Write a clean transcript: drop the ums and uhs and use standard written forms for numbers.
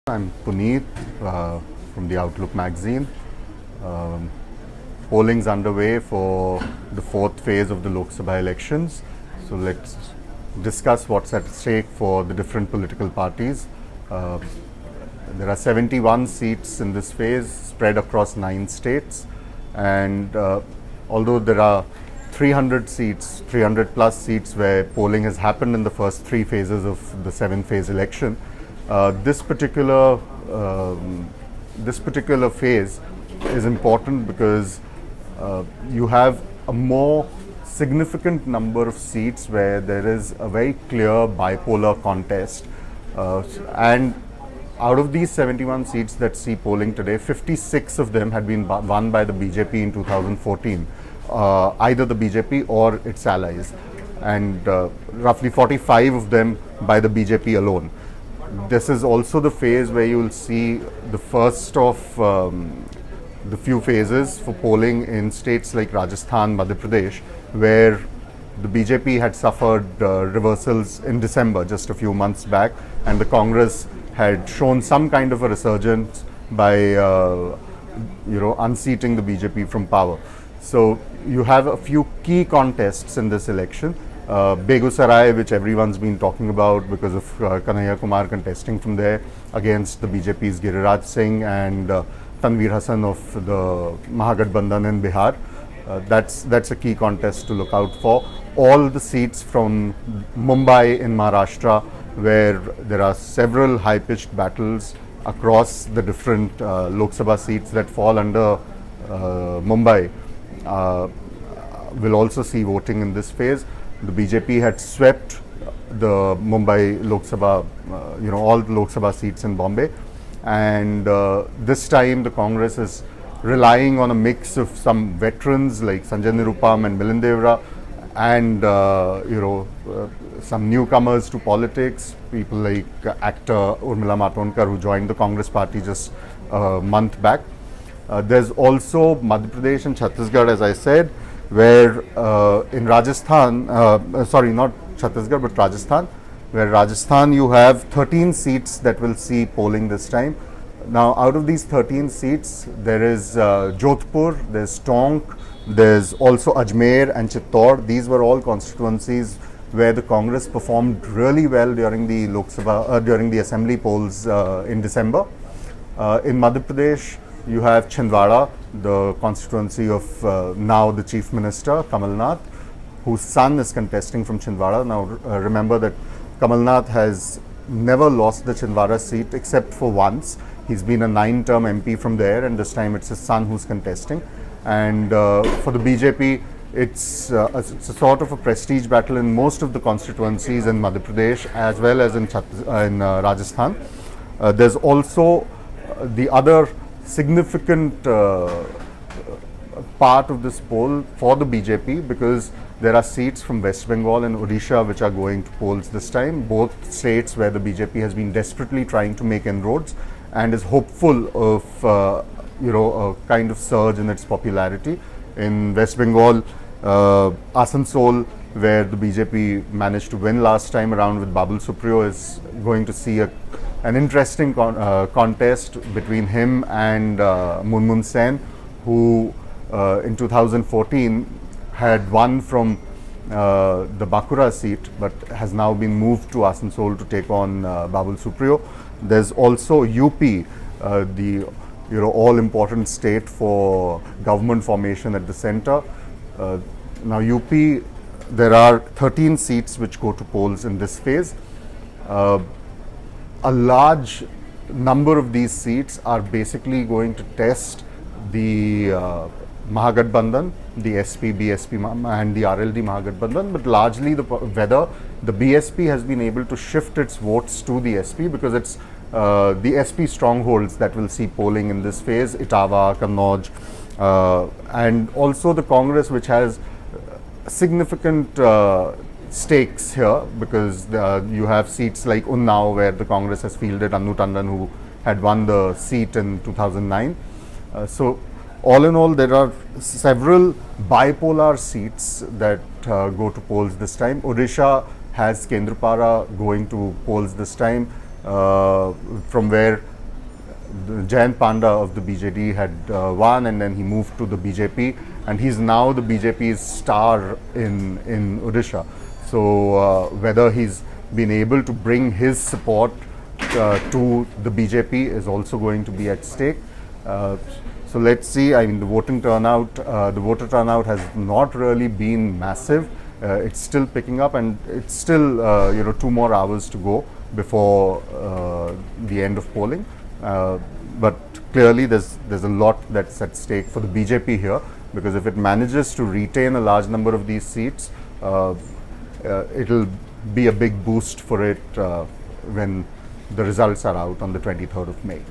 I'm Puneet from the Outlook magazine. Polling's underway for the fourth phase of the Lok Sabha elections. So let's discuss what's at stake for the different political parties. There are 71 seats in this phase spread across 9 states, and although there are 300 plus seats where polling has happened in the first 3 phases of the 7-phase election, this particular phase is important because you have a more significant number of seats where there is a very clear bipolar contest, and out of these 71 seats that see polling today, 56 of them had been won by the BJP in 2014, either the BJP or its allies, and roughly 45 of them by the BJP alone. This is also the phase where you will see the first of the few phases for polling in states like Rajasthan, Madhya Pradesh, where the BJP had suffered reversals in December, just a few months back, and the Congress had shown some kind of a resurgence by unseating the BJP from power. So you have a few key contests in this election. Begusarai, which everyone's been talking about because of Kanhaiya Kumar contesting from there against the BJP's Giriraj Singh and Tanveer Hassan of the Mahagathbandhan in Bihar. That's a key contest to look out for. All the seats from Mumbai in Maharashtra, where there are several high-pitched battles across the different Lok Sabha seats that fall under Mumbai, will also see voting in this phase. The BJP had swept the Mumbai Lok Sabha, all the Lok Sabha seats in Bombay, and this time the Congress is relying on a mix of some veterans like Sanjay Nirupam and Milind Devra, and some newcomers to politics, people like actor Urmila Matondkar, who joined the Congress party just a month back. There's also Madhya Pradesh and Chhattisgarh, as I said, where in Rajasthan, not Chhattisgarh but Rajasthan, where Rajasthan you have 13 seats that will see polling this time. Now out of these 13 seats, there is Jodhpur, there's Tonk, there's also Ajmer and Chittor. These were all constituencies where the Congress performed really well during the Lok Sabha, during the assembly polls in December. In Madhya Pradesh, you have Chhindwara, the constituency of now the Chief Minister, Kamal Nath, whose son is contesting from Chhindwara. Now remember that Kamal Nath has never lost the Chhindwara seat except for once. He's been a 9-term MP from there, and this time it's his son who's contesting. And for the BJP, it's a sort of a prestige battle in most of the constituencies in Madhya Pradesh as well as in Rajasthan. There's also the other significant part of this poll for the BJP, because there are seats from West Bengal and Odisha which are going to polls this time, both states where the BJP has been desperately trying to make inroads and is hopeful of a kind of surge in its popularity. In West Bengal, Asansol, where the BJP managed to win last time around with Babul Supriyo, is going to see an interesting contest between him and Munmun Sen, who in 2014 had won from the Bakura seat but has now been moved to Asansol to take on Babul Supriyo. There's also UP, the all-important state for government formation at the center. Now UP, there are 13 seats which go to polls in this phase. A large number of these seats are basically going to test the Mahagathbandhan, the SP, BSP and the RLD Mahagathbandhan, but largely whether the BSP has been able to shift its votes to the SP, because it's the SP strongholds that will see polling in this phase, Etawah, Kannauj, and also the Congress, which has significant stakes here, because you have seats like Unnao, where the Congress has fielded Annu Tandon, who had won the seat in 2009. So all in all, there are several bipolar seats that go to polls this time. Odisha has Kendrapara going to polls this time, from where Jayant Panda of the BJD had won, and then he moved to the BJP, and he's now the BJP's star in Odisha. So whether he's been able to bring his support to the BJP is also going to be at stake. So let's see. I mean, the voter turnout has not really been massive. It's still picking up, and it's still 2 more hours to go before the end of polling. But clearly, there's a lot that's at stake for the BJP here, because if it manages to retain a large number of these seats, it'll be a big boost for it when the results are out on the 23rd of May.